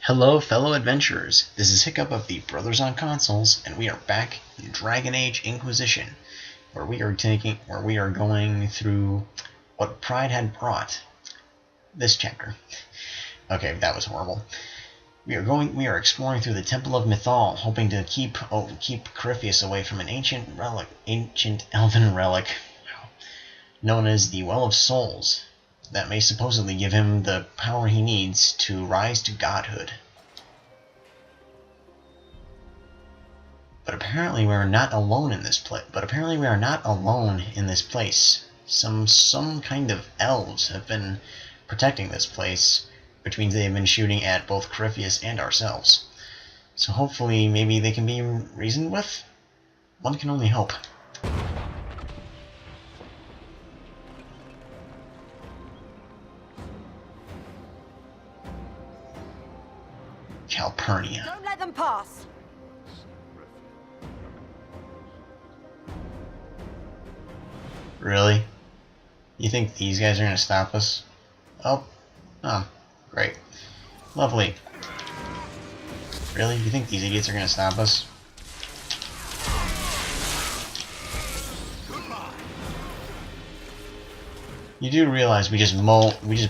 Hello, fellow adventurers. This is Hiccup of the Brothers on Consoles, and we are back in Dragon Age Inquisition, where we are going through what Pride had brought. This chapter. Okay, that was horrible. We are exploring through the Temple of Mythal, hoping to keep Corypheus away from an ancient elven relic, known as the Well of Souls, that may supposedly give him the power he needs to rise to godhood. But apparently we are not alone in this place. Some kind of elves have been protecting this place, which means they have been shooting at both Corypheus and ourselves. So hopefully, maybe they can be reasoned with? One can only hope. Calpurnia. Don't let them pass! Really? You think these guys are gonna stop us? Oh, great. Lovely. Really? You think these idiots are gonna stop us? You do realize we just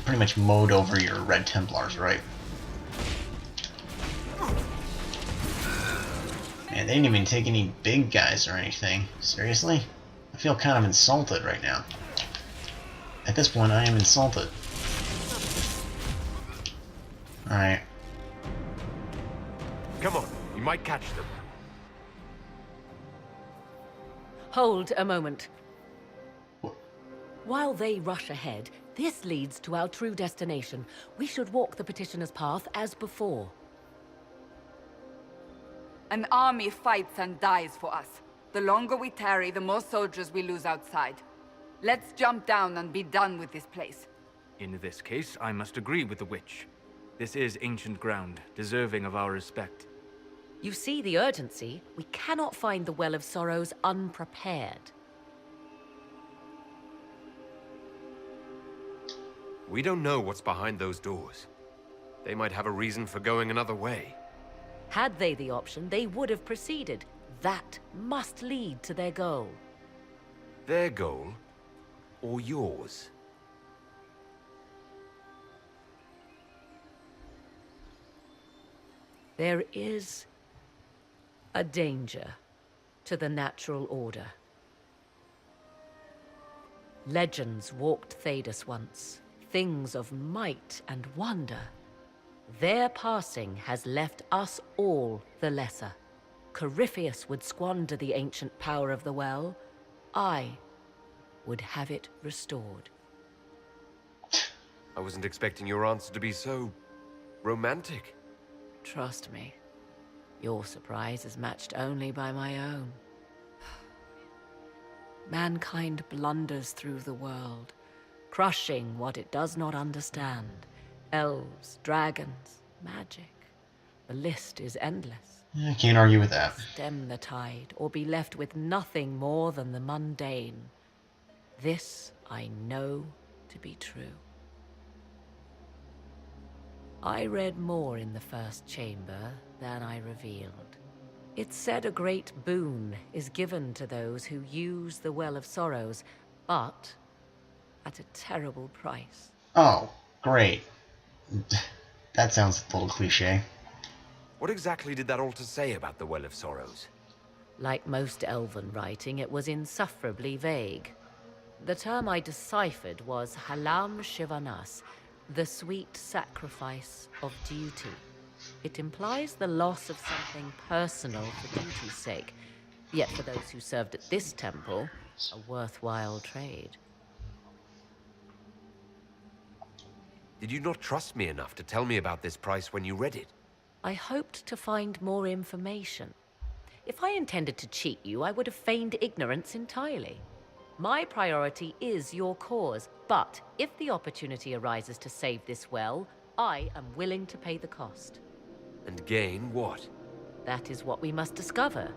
pretty much mowed over your Red Templars, right? Man, they didn't even take any big guys or anything. Seriously? I feel kind of insulted right now. At this point, I am insulted. Alright. Come on, you might catch them. Hold a moment. While they rush ahead, this leads to our true destination. We should walk the petitioner's path as before. An army fights and dies for us. The longer we tarry, the more soldiers we lose outside. Let's jump down and be done with this place. In this case, I must agree with the witch. This is ancient ground, deserving of our respect. You see the urgency? We cannot find the Well of Sorrows unprepared. We don't know what's behind those doors. They might have a reason for going another way. Had they the option, they would have proceeded. That must lead to their goal. Their goal? Or yours? There is a danger to the natural order. Legends walked Thedas once, things of might and wonder. Their passing has left us all the lesser. Corypheus would squander the ancient power of the well. I would have it restored. I wasn't expecting your answer to be so romantic. Trust me, your surprise is matched only by my own. Mankind blunders through the world, crushing what it does not understand. Elves, dragons, magic. The list is endless. I can't argue with that. Stem the tide, or be left with nothing more than the mundane. This I know to be true. I read more in the first chamber than I revealed. It said a great boon is given to those who use the Well of Sorrows, but at a terrible price. Oh, great. That sounds a little cliche. What exactly did that altar say about the Well of Sorrows? Like most elven writing, it was insufferably vague. The term I deciphered was Halam Shivanas, the sweet sacrifice of duty. It implies the loss of something personal for duty's sake, yet for those who served at this temple, a worthwhile trade. Did you not trust me enough to tell me about this price when you read it? I hoped to find more information. If I intended to cheat you, I would have feigned ignorance entirely. My priority is your cause, but if the opportunity arises to save this well, I am willing to pay the cost. And gain what? That is what we must discover.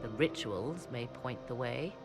The rituals may point the way.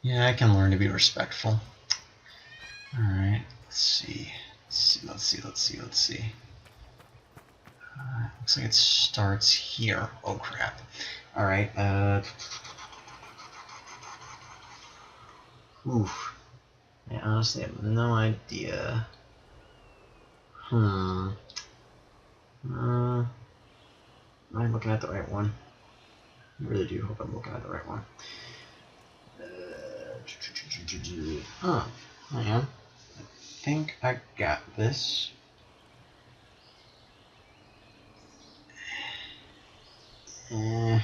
Yeah, I can learn to be respectful. Alright, let's see. Let's see. Looks like it starts here. Oh crap. Alright, oof. I honestly have no idea. Am I looking at the right one? I really do hope I'm looking at the right one. Huh, I am. I think I got this. I'm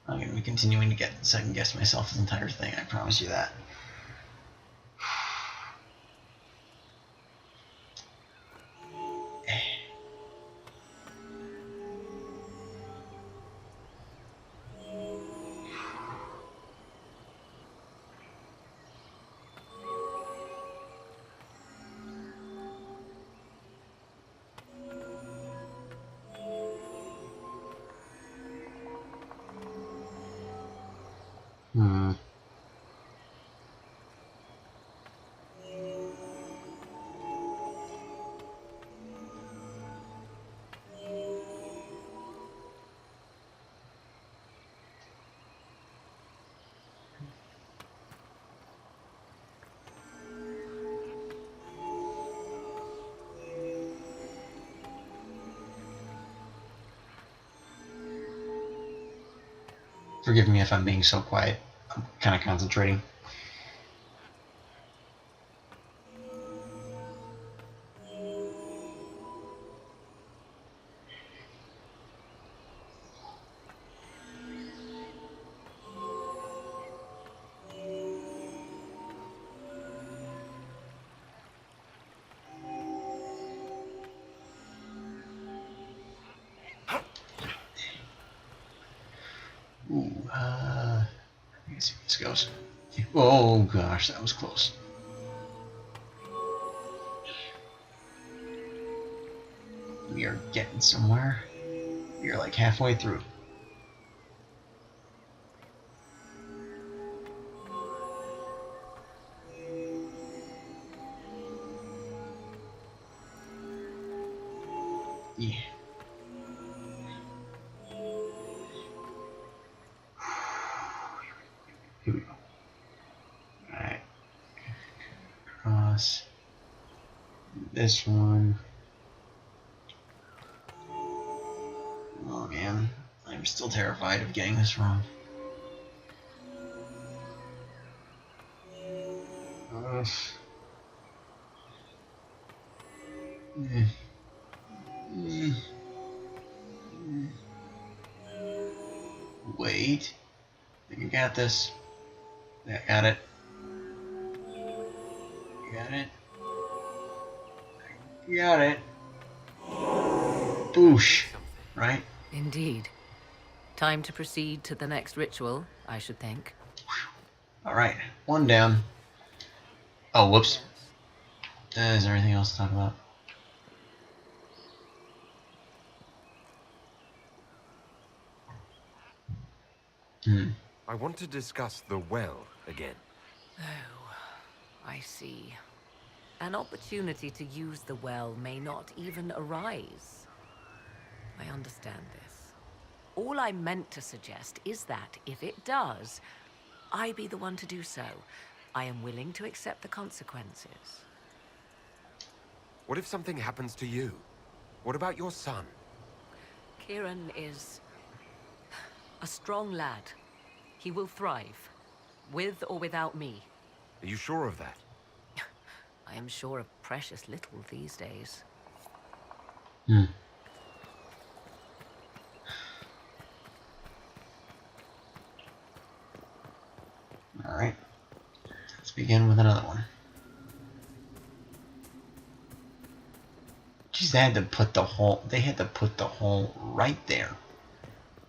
going to be continuing to second guess myself this entire thing, I promise you that. Hmm. Forgive me if I'm being so quiet. I'm kind of concentrating. Ooh, let's see how this goes. Oh gosh, that was close. We are getting somewhere. We are like halfway through. Yeah. Here we go. Alright. Cross. This one. Oh man, I'm still terrified of getting this wrong. Wait. I think I got this. I got it. Got it. Got it. Boosh. Right? Indeed. Time to proceed to the next ritual, I should think. Alright. One down. Oh, whoops. Is there anything else to talk about? I want to discuss the well again. Oh, I see. An opportunity to use the well may not even arise. I understand this. All I meant to suggest is that, if it does, I be the one to do so. I am willing to accept the consequences. What if something happens to you? What about your son? Kieran is a strong lad. He will thrive. with or without me. Are you sure of that? I am sure of precious little these days. Hmm. Alright. Let's begin with another one. Jeez, they had to put the hole right there.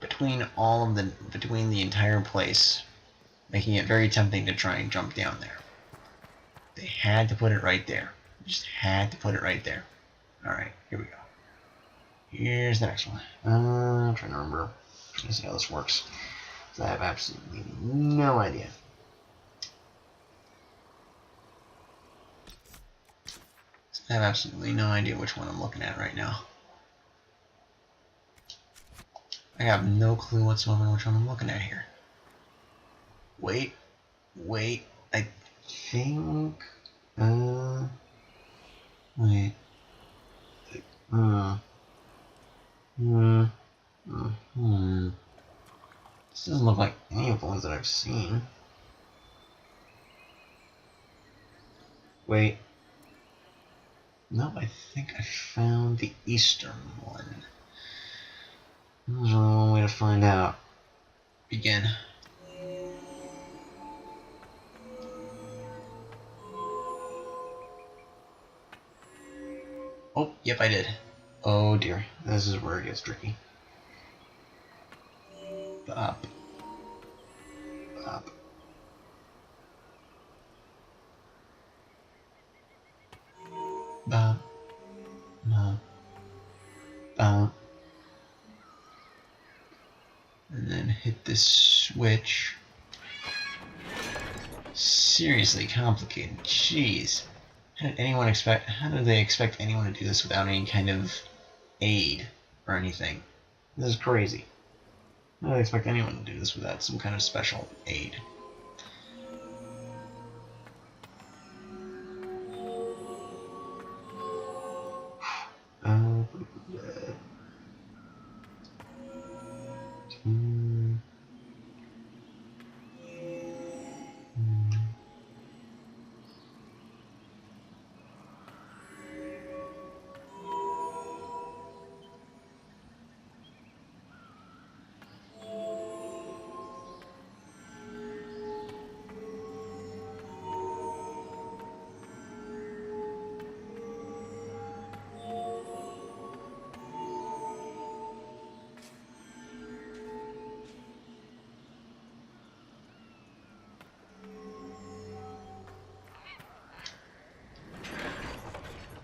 Between the entire place, making it very tempting to try and jump down there. They had to put it right there. Just had to put it right there. Alright, here we go. Here's the next one. I'm trying to remember. Let's see how this works. So I have absolutely no idea. I have absolutely no idea which one I'm looking at right now. I have no clue whatsoever which one I'm looking at here. Wait, I think, wait, this doesn't look like any of the ones that I've seen. Wait, no, I think I found the eastern one. There's only one way to find out. Begin. Oh, yep, I did. Oh dear, this is where it gets tricky. Up. Up. Bop. Bop. Bop. And then hit this switch. Seriously complicated. Jeez. How did they expect anyone to do this without any kind of aid or anything? This is crazy. How do they expect anyone to do this without some kind of special aid?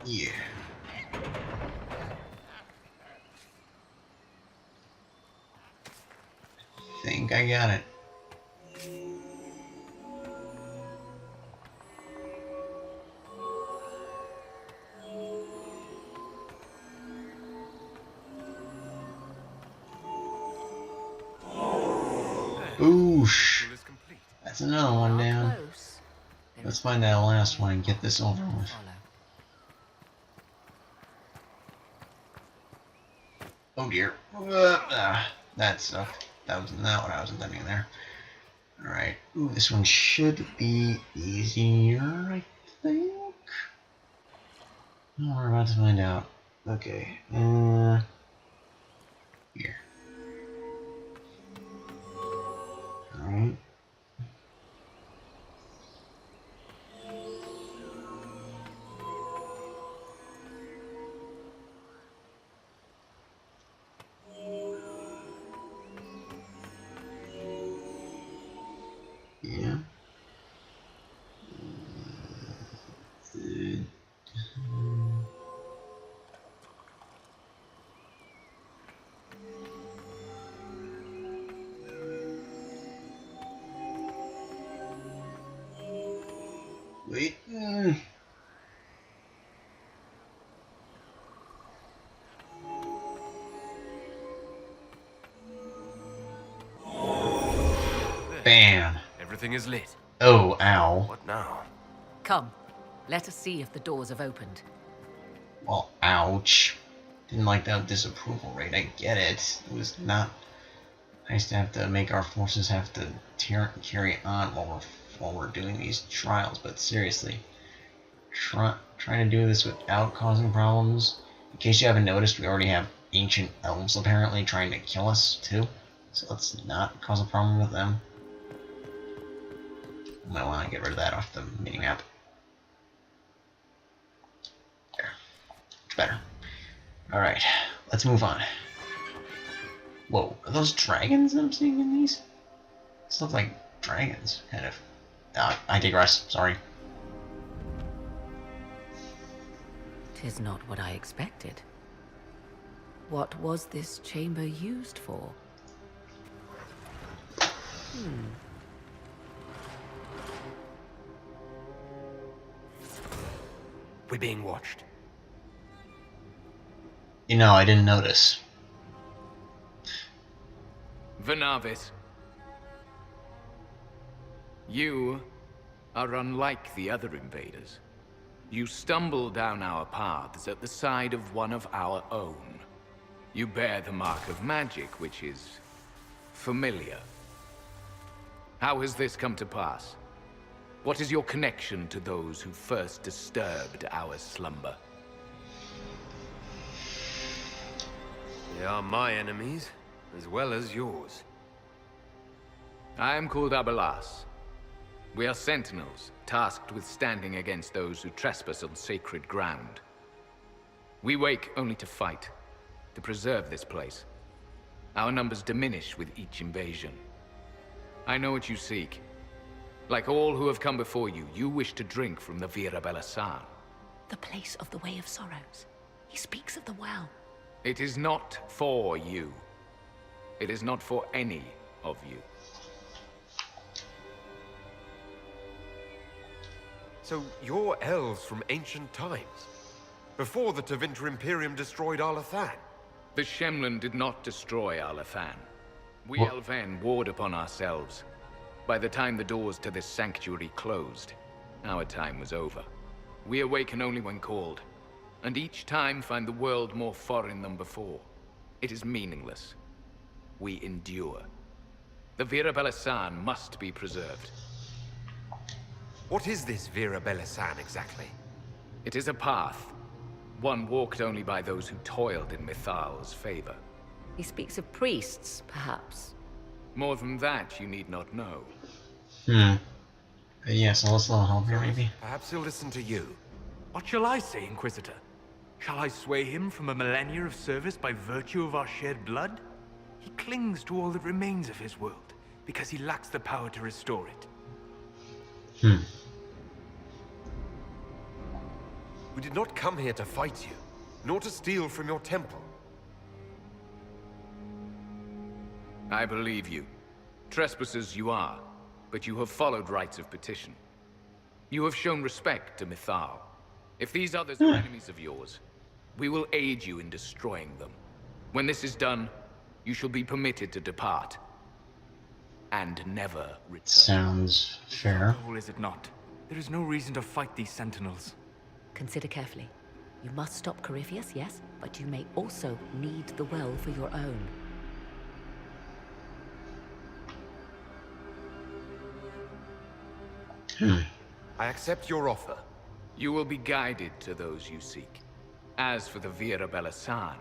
Yeah. I think I got it. Boosh! That's another one down. Let's find that last one and get this over with. Oh dear. That sucked. That was not what I was intending there. Alright. Ooh, this one should be easier, I think. Oh, we're about to find out. Okay. Here. Alright. Yeah. Wait. Bam. Everything is lit. Oh, ow. What now? Come, let us see if the doors have opened. Well, ouch. Didn't like that disapproval rate. I get it. It was not Nice to have to make our forces have to carry on while we're doing these trials, but seriously, trying to do this without causing problems. In case you haven't noticed, we already have ancient elves apparently trying to kill us too, so let's not cause a problem with them. Might want to get rid of that off the minimap. There, much better. All right, let's move on. Whoa, are those dragons I'm seeing in these? These look like dragons, kind of. I digress, sorry. 'Tis not what I expected. What was this chamber used for? We're being watched. You know, I didn't notice. Venavis, you are unlike the other invaders. You stumble down our paths at the side of one of our own. You bear the mark of magic, which is familiar. How has this come to pass? What is your connection to those who first disturbed our slumber? They are my enemies, as well as yours. I am called Abelas. We are sentinels, tasked with standing against those who trespass on sacred ground. We wake only to fight, to preserve this place. Our numbers diminish with each invasion. I know what you seek. Like all who have come before you, you wish to drink from the Vira Belasan. The place of the Way of Sorrows. He speaks of the well. It is not for you. It is not for any of you. So you're elves from ancient times, before the Tevinter Imperium destroyed Arlathan. The Shemlin did not destroy Arlathan. We What? Elven warred upon ourselves. By the time the doors to this sanctuary closed, our time was over. We awaken only when called, and each time find the world more foreign than before. It is meaningless. We endure. The Vira Belasan must be preserved. What is this Vira Belasan exactly? It is a path, one walked only by those who toiled in Mithal's favor. He speaks of priests, perhaps. More than that, you need not know. Yeah, so let's little help here, maybe. Perhaps he'll listen to you. What shall I say, Inquisitor? Shall I sway him from a millennia of service by virtue of our shared blood? He clings to all that remains of his world, because he lacks the power to restore it. We did not come here to fight you, nor to steal from your temple. I believe you. Trespassers you are, but you have followed rites of petition. You have shown respect to Mithal. If these others are enemies of yours, we will aid you in destroying them. When this is done, you shall be permitted to depart. And never return. Sounds fair. Or is it not? There is no reason to fight these sentinels. Consider carefully. You must stop Corypheus, yes, but you may also need the well for your own. I accept your offer. You will be guided to those you seek. As for the Vira Belasan,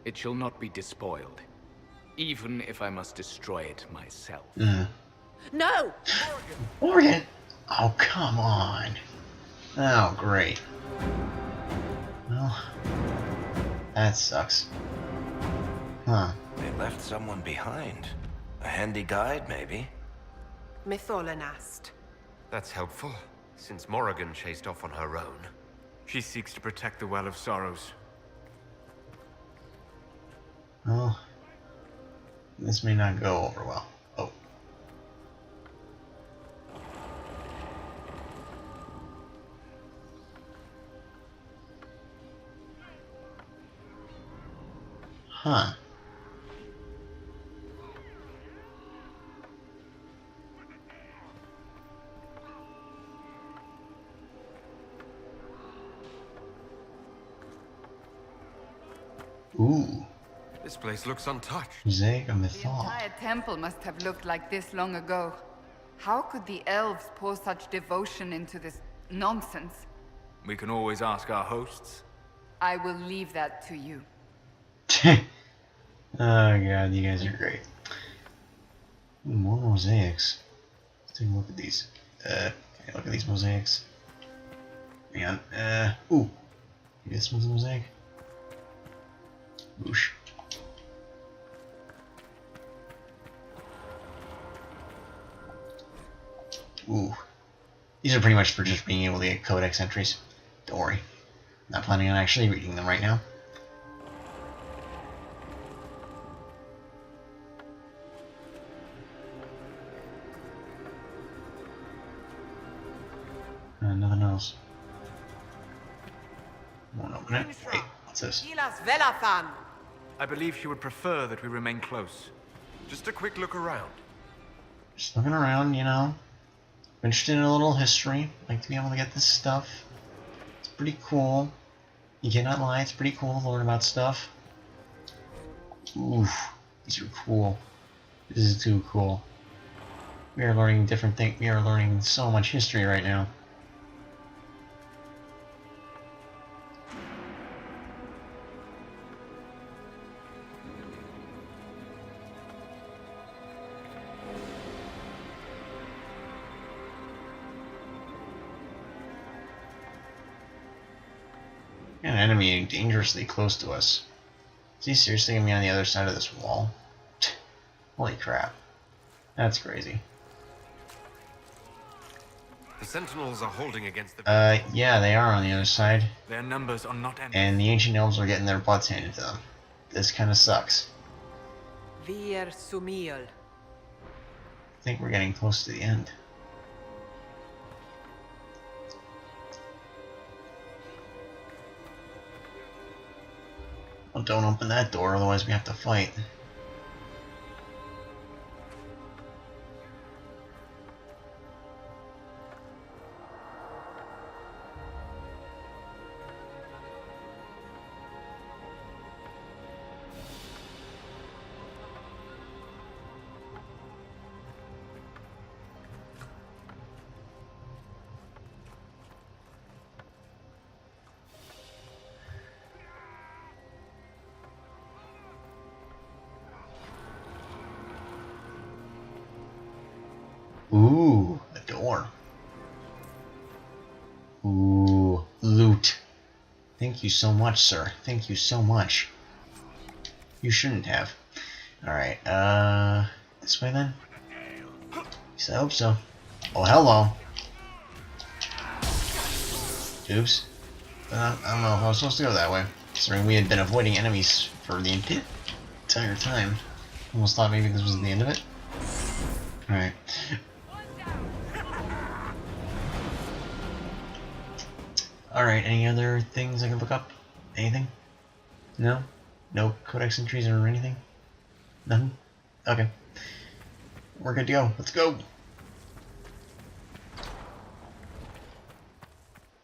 it shall not be despoiled, even if I must destroy it myself. No! Morgan! Oh, come on. Oh, great. Well, that sucks. Huh. They left someone behind. A handy guide, maybe? Mytholanast. That's helpful, since Morrigan chased off on her own. She seeks to protect the Well of Sorrows. Well, this may not go over well. Oh. Huh. Ooh. This place looks untouched. Mosaic of The Mythal. entire temple must have looked like this long ago. How could the elves pour such devotion into this nonsense? We can always ask our hosts. I will leave that to you. Oh god, you guys are great. Ooh, more mosaics. Let's take a look at these. Okay, look at these mosaics. Hang on. Ooh. Maybe this one's a mosaic? Whoosh. Ooh. These are pretty much for just being able to get codex entries. Don't worry. I'm not planning on actually reading them right now. Nothing else. Won't open it. Wait, what's this? I believe she would prefer that we remain close. Just a quick look around. Just looking around, you know. Interested in a little history. Like to be able to get this stuff. It's pretty cool. You cannot lie, it's pretty cool to learn about stuff. Oof, these are cool. This is too cool. We are learning different things. We are learning so much history right now. An enemy dangerously close to us. Is he seriously gonna be on the other side of this wall? Holy crap. That's crazy. The sentinels are holding against the... Yeah, they are on the other side. Their numbers are not ending. And the ancient elves are getting their butts handed to them. This kinda sucks. Vir Sumiel. I think we're getting close to the end. Well, don't open that door, otherwise we have to fight. Ooh, a door. Ooh, loot. Thank you so much, sir. Thank you so much. You shouldn't have. Alright, this way then? Yes, I hope so. Oh, hello. Oops. I don't know if I was supposed to go that way. Considering we had been avoiding enemies for the entire time. Almost thought maybe this was the end of it. Alright. Alright, any other things I can look up? Anything? No? No codex entries or anything? Nothing? Okay. We're good to go. Let's go!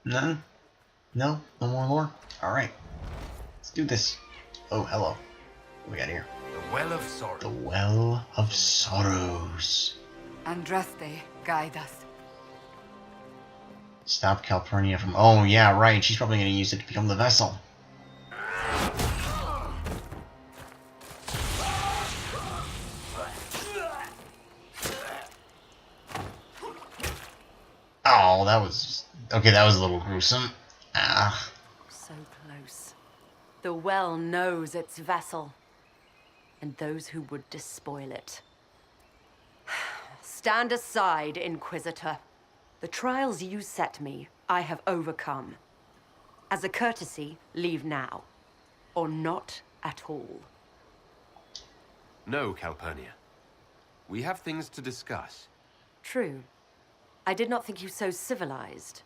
Nothing? No? No more lore? Alright. Let's do this. Oh, hello. What we got here? The Well of Sorrow. The Well of Sorrows. Andraste, guide us. Stop Calpurnia from... Oh, yeah, right. She's probably going to use it to become the vessel. Oh, that was... Okay, that was a little gruesome. Ah. So close. The well knows its vessel, and those who would despoil it. Stand aside, Inquisitor. The trials you set me, I have overcome. As a courtesy, leave now. Or not at all. No, Calpurnia. We have things to discuss. True. I did not think you so civilized.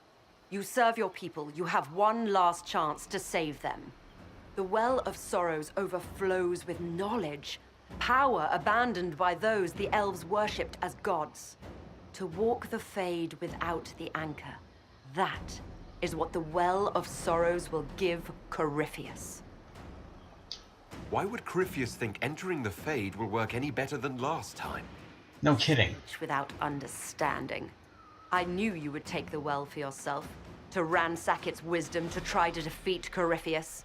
You serve your people. You have one last chance to save them. The Well of Sorrows overflows with knowledge, power abandoned by those the elves worshipped as gods. To walk the Fade without the anchor. That is what the Well of Sorrows will give Corypheus. Why would Corypheus think entering the Fade will work any better than last time? No kidding. Without understanding. I knew you would take the well for yourself, to ransack its wisdom to try to defeat Corypheus.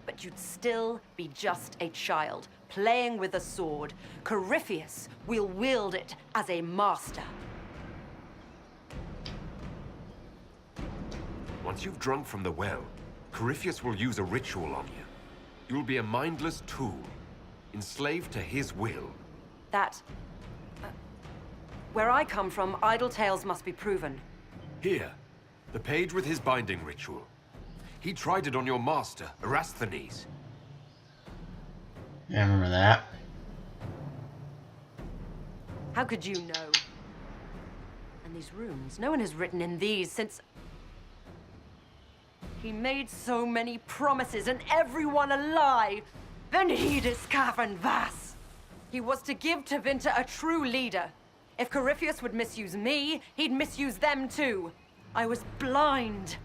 But you'd still be just a child, playing with a sword. Corypheus will wield it as a master. Once you've drunk from the well, Corypheus will use a ritual on you. You'll be a mindless tool, enslaved to his will. Where I come from, idle tales must be proven. Here, the page with his binding ritual. He tried it on your master, Erasthenes. Yeah, I remember that. How could you know? And these runes, no one has written in these since... He made so many promises, and everyone a lie! Venhidus Cavern Vas! He was to give Tevinter a true leader. If Corypheus would misuse me, he'd misuse them too. I was blind.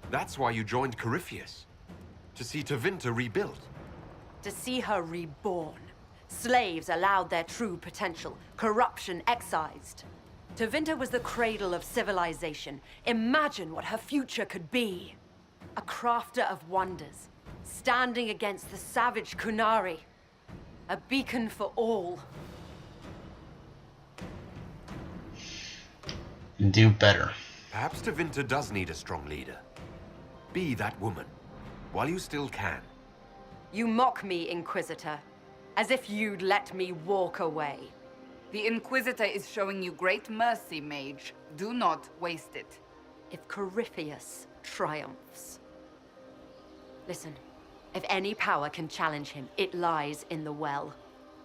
That's why you joined Corypheus. To see Tevinter rebuilt. To see her reborn. Slaves allowed their true potential, corruption excised. Tevinter was the cradle of civilization. Imagine what her future could be. A crafter of wonders, standing against the savage Kunari. A beacon for all. Do better. Perhaps Tevinter does need a strong leader. Be that woman, while you still can. You mock me, Inquisitor, as if you'd let me walk away. The Inquisitor is showing you great mercy, mage. Do not waste it. If Corypheus triumphs. Listen, if any power can challenge him, it lies in the well.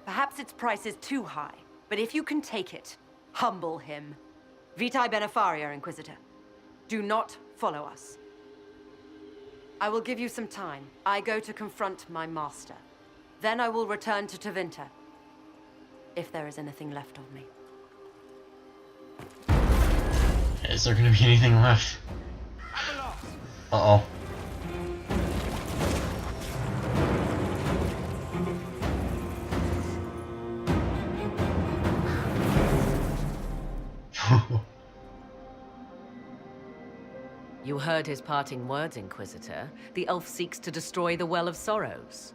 Perhaps its price is too high, but if you can take it, humble him. Vitae Benefaria, Inquisitor. Do not follow us. I will give you some time. I go to confront my master. Then I will return to Tevinter. If there is anything left of me. Is there gonna be anything left? Uh-oh. You heard his parting words, Inquisitor. The elf seeks to destroy the Well of Sorrows.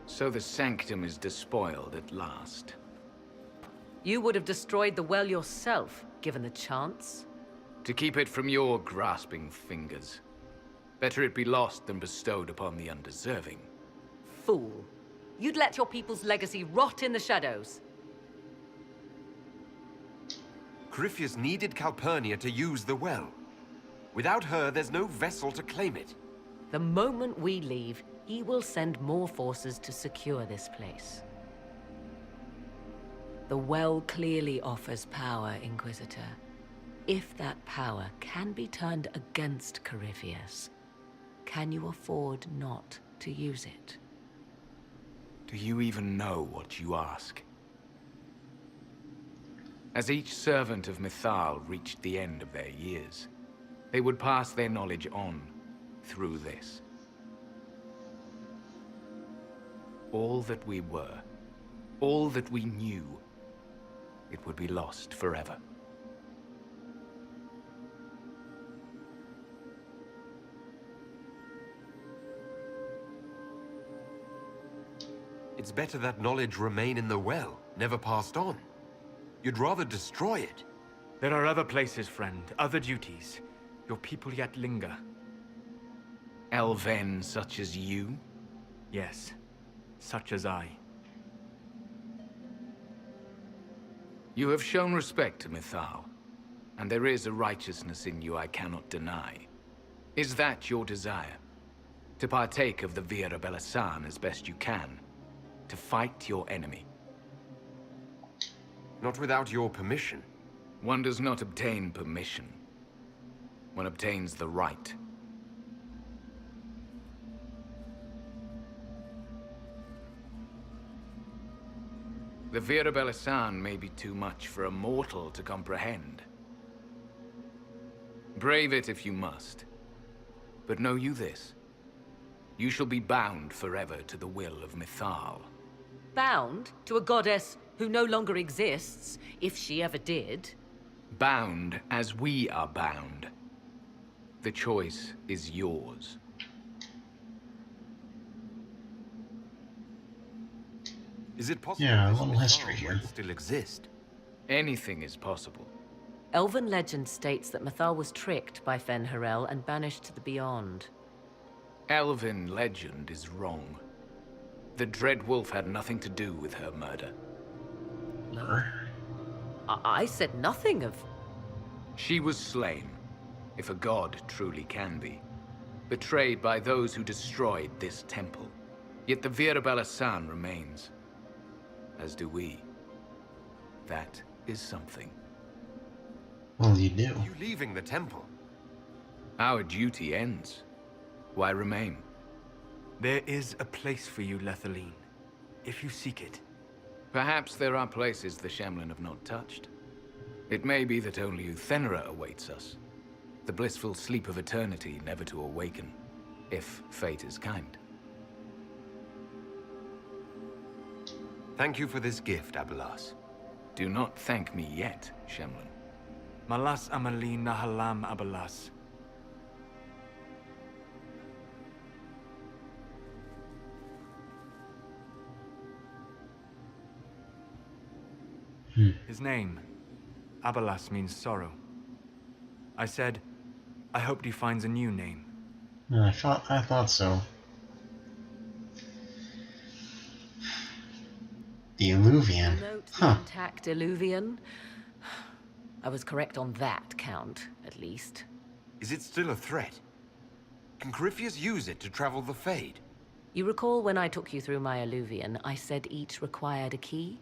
So the sanctum is despoiled at last. You would have destroyed the well yourself, given the chance. To keep it from your grasping fingers. Better it be lost than bestowed upon the undeserving. Fool. You'd let your people's legacy rot in the shadows. Corypheus needed Calpurnia to use the well. Without her, there's no vessel to claim it. The moment we leave, he will send more forces to secure this place. The well clearly offers power, Inquisitor. If that power can be turned against Corypheus, can you afford not to use it? Do you even know what you ask? As each servant of Mythal reached the end of their years, they would pass their knowledge on through this. All that we were, all that we knew, it would be lost forever. It's better that knowledge remain in the well, never passed on. You'd rather destroy it. There are other places, friend, other duties. Your people yet linger. Elven such as you? Yes, such as I. You have shown respect to Mythal, and there is a righteousness in you I cannot deny. Is that your desire? To partake of the Via Belisan as best you can? To fight your enemy? Not without your permission. One does not obtain permission. One obtains the right. The Via Belisan may be too much for a mortal to comprehend. Brave it if you must. But know you this. You shall be bound forever to the will of Mythal. Bound to a goddess who no longer exists, if she ever did. Bound as we are bound. The choice is yours. Is it possible Yeah, a this little Mythal history here. might still exist? Anything is possible. Elven legend states that Mythal was tricked by Fen-Harel and banished to the Beyond. Elven legend is wrong. The Dread Wolf had nothing to do with her murder. I said nothing of... She was slain, if a god truly can be. Betrayed by those who destroyed this temple. Yet the Virabella San remains. As do we. That is something. Well, you do. You leaving the temple? Our duty ends. Why remain? There is a place for you, Lethaline, if you seek it. Perhaps there are places the Shemlin have not touched. It may be that only Uthenra awaits us. The blissful sleep of eternity, never to awaken, if fate is kind. Thank you for this gift, Abelas. Do not thank me yet, Shemlin. Malas Amalin Nahalam Abalas. His name, Abalas, means sorrow. I said, I hoped he finds a new name. I thought so. The Illuvian. Note the intact Illuvian. I was correct on that count, at least. Is it still a threat? Can Corypheus use it to travel the Fade? You recall when I took you through my Illuvian, I said each required a key?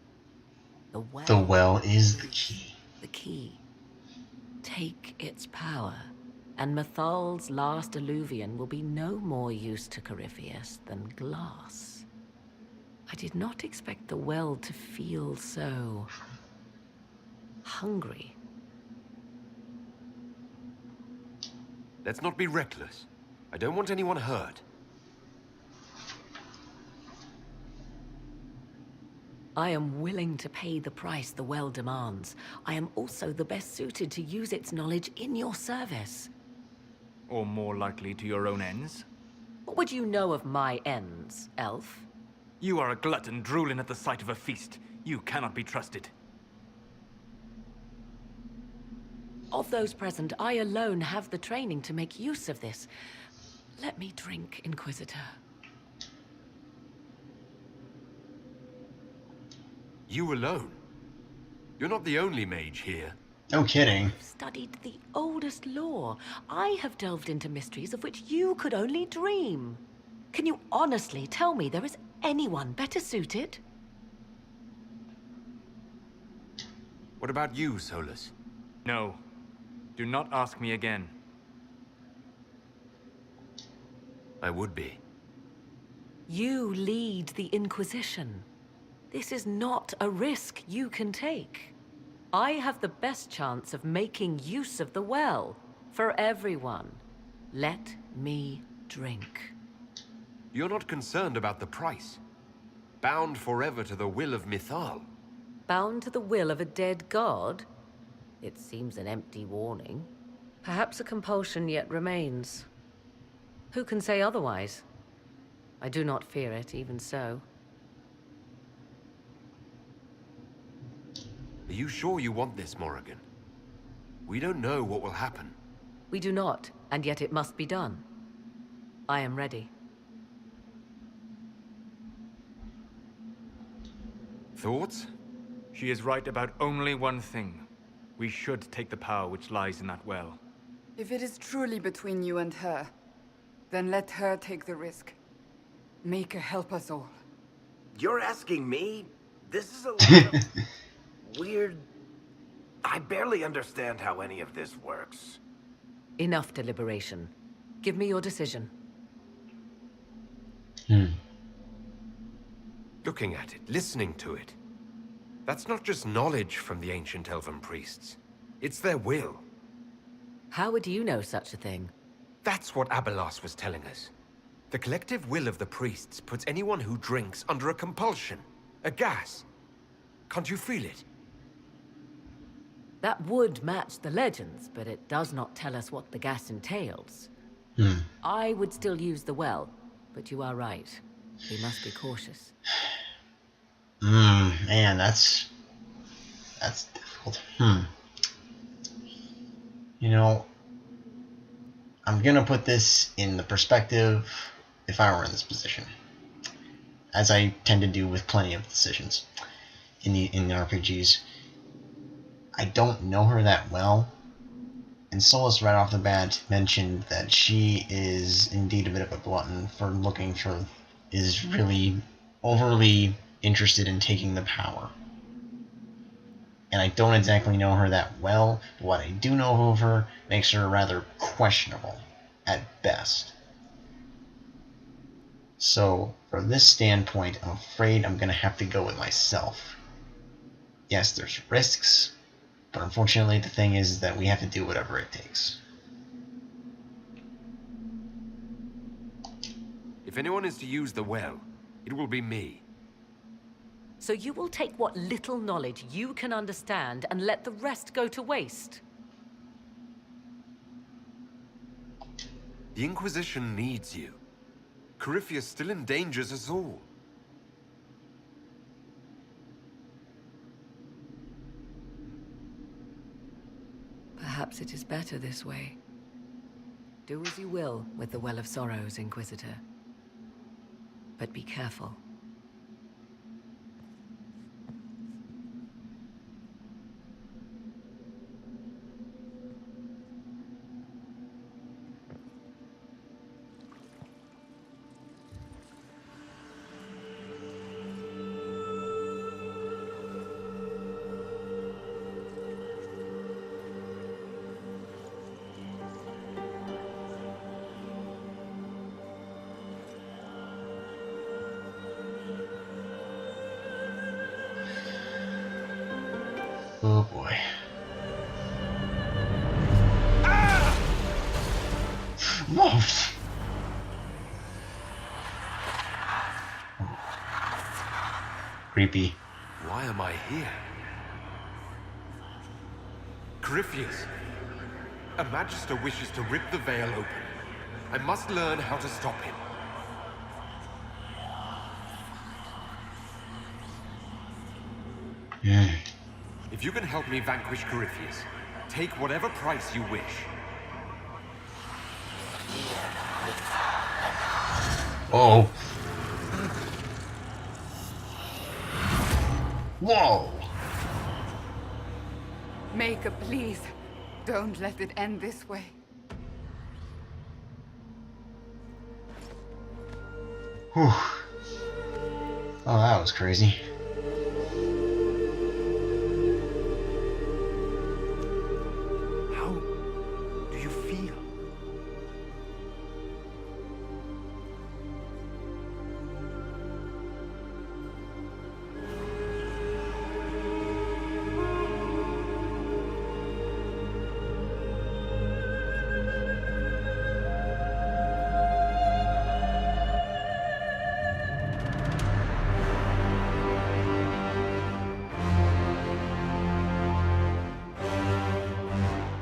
The well is the key. The key. Take its power, and Mythal's last Illuvian will be no more use to Corypheus than glass. I did not expect the well to feel so... hungry. Let's not be reckless. I don't want anyone hurt. I am willing to pay the price the well demands. I am also the best suited to use its knowledge in your service. Or more likely to your own ends? What would you know of my ends, elf? You are a glutton drooling at the sight of a feast. You cannot be trusted. Of those present, I alone have the training to make use of this. Let me drink, Inquisitor. You alone? You're not the only mage here. No kidding. I've studied the oldest lore. I have delved into mysteries of which you could only dream. Can you honestly tell me there is anyone better suited? What about you, Solus? No. Do not ask me again. I would be. You lead the Inquisition. This is not a risk you can take. I have the best chance of making use of the well. For everyone. Let me drink. You're not concerned about the price. Bound forever to the will of Mythal. Bound to the will of a dead god? It seems an empty warning. Perhaps a compulsion yet remains. Who can say otherwise? I do not fear it, even so. Are you sure you want this, Morrigan? We don't know what will happen. We do not, and yet it must be done. I am ready. Thoughts? She is right about only one thing. We should take the power which lies in that well. If it is truly between you and her, then let her take the risk. Make her help us all. You're asking me? This is a lot of weird... I barely understand how any of this works. Enough deliberation. Give me your decision. Looking at it, listening to it. That's not just knowledge from the ancient elven priests. It's their will. How would you know such a thing? That's what Abelas was telling us. The collective will of the priests puts anyone who drinks under a compulsion, a gas. Can't you feel it? That would match the legends, but it does not tell us what the gas entails. I would still use the well, but you are right. We must be cautious. Man, that's difficult. You know, I'm gonna put this in the perspective if I were in this position, as I tend to do with plenty of decisions in the RPGs. I don't know her that well, and Solus right off the bat mentioned that she is indeed a bit of a glutton for is really overly interested in taking the power. And I don't exactly know her that well, but what I do know of her makes her rather questionable, at best. So, from this standpoint, I'm afraid I'm going to have to go with myself. Yes, there's risks, but unfortunately the thing is that we have to do whatever it takes. If anyone is to use the well, it will be me. So you will take what little knowledge you can understand and let the rest go to waste? The Inquisition needs you. Corypheus still endangers us all. Perhaps it is better this way. Do as you will with the Well of Sorrows, Inquisitor. But be careful. Oh boy. Whoa! Creepy. Why am I here? Corypheus! A Magister wishes to rip the veil open. I must learn how to stop him. If you can help me vanquish Corypheus, take whatever price you wish. Oh. Whoa! Maker, please, don't let it end this way. Whew. Oh, that was crazy. How do you feel?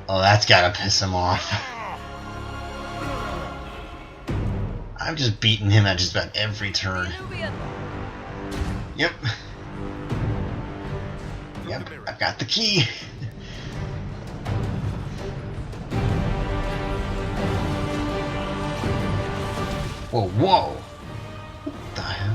Oh, that's gotta piss him off. I've just beaten him at just about every turn. Yep. Yep, I've got the key. Whoa, whoa! What the hell?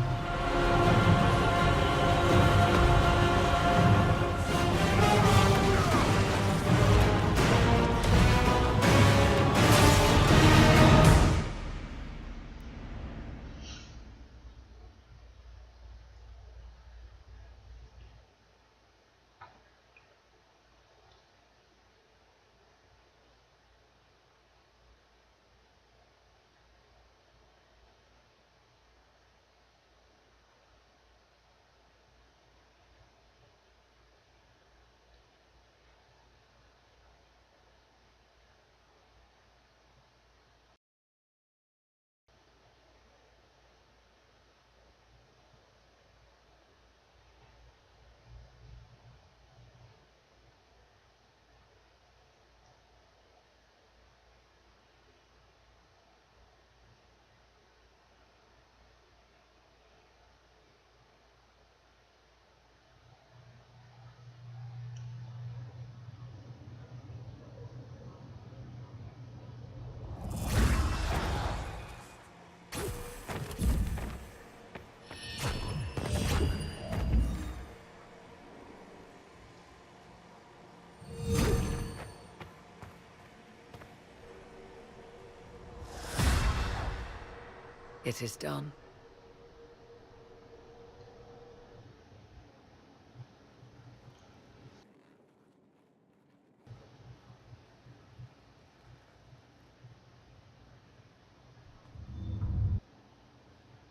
It is done.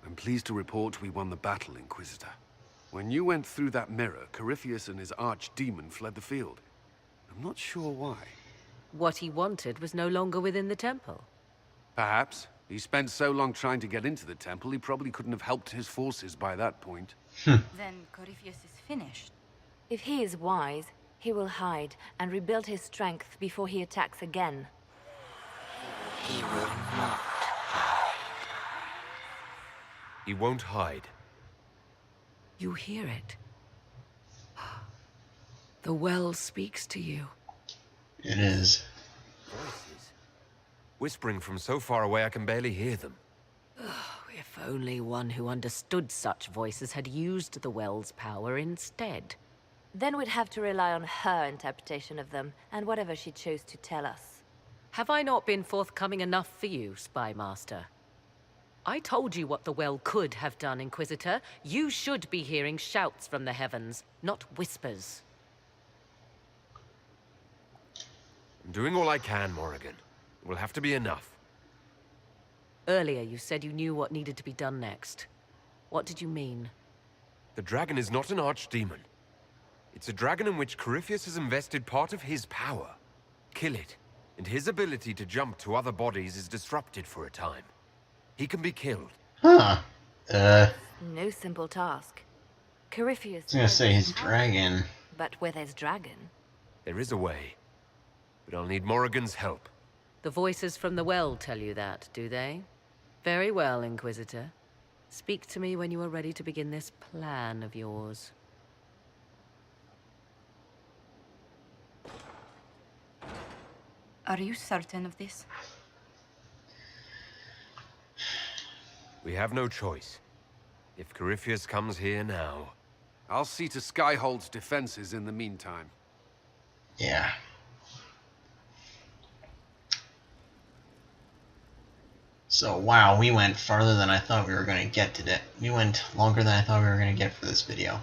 I'm pleased to report we won the battle, Inquisitor. When you went through that mirror, Corypheus and his archdemon fled the field. I'm not sure why. What he wanted was no longer within the temple. Perhaps. He spent so long trying to get into the temple, he probably couldn't have helped his forces by that point. Then Corypheus is finished. If he is wise, he will hide and rebuild his strength before he attacks again. He will not. He won't hide. You hear it. The well speaks to you. It is. Voices. Whispering from so far away I can barely hear them. If only one who understood such voices had used the well's power instead. Then we'd have to rely on her interpretation of them, and whatever she chose to tell us. Have I not been forthcoming enough for you, Spy Master? I told you what the well could have done, Inquisitor. You should be hearing shouts from the heavens, not whispers. I'm doing all I can, Morrigan. It will have to be enough. Earlier you said you knew what needed to be done next. What did you mean? The dragon is not an archdemon. It's a dragon in which Corypheus has invested part of his power. Kill it, and his ability to jump to other bodies is disrupted for a time. He can be killed. Huh. No simple task. Corypheus... I was gonna say his dragon. But where there's dragon... There is a way. But I'll need Morrigan's help. The voices from the well tell you that, do they? Very well, Inquisitor. Speak to me when you are ready to begin this plan of yours. Are you certain of this? We have no choice. If Corypheus comes here now... I'll see to Skyhold's defenses in the meantime. Yeah. So, wow, we went farther than I thought we were going to get today. We went longer than I thought we were going to get for this video.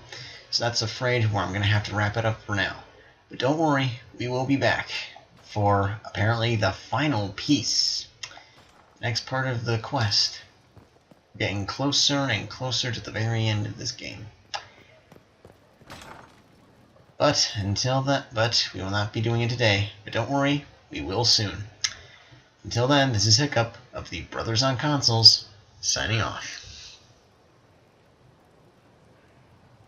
So that's afraid where I'm going to have to wrap it up for now. But don't worry, we will be back for apparently the final piece. Next part of the quest. Getting closer and closer to the very end of this game. But until then, we will not be doing it today. But don't worry, we will soon. Until then, this is Hiccup of the Brothers on Consoles, signing off.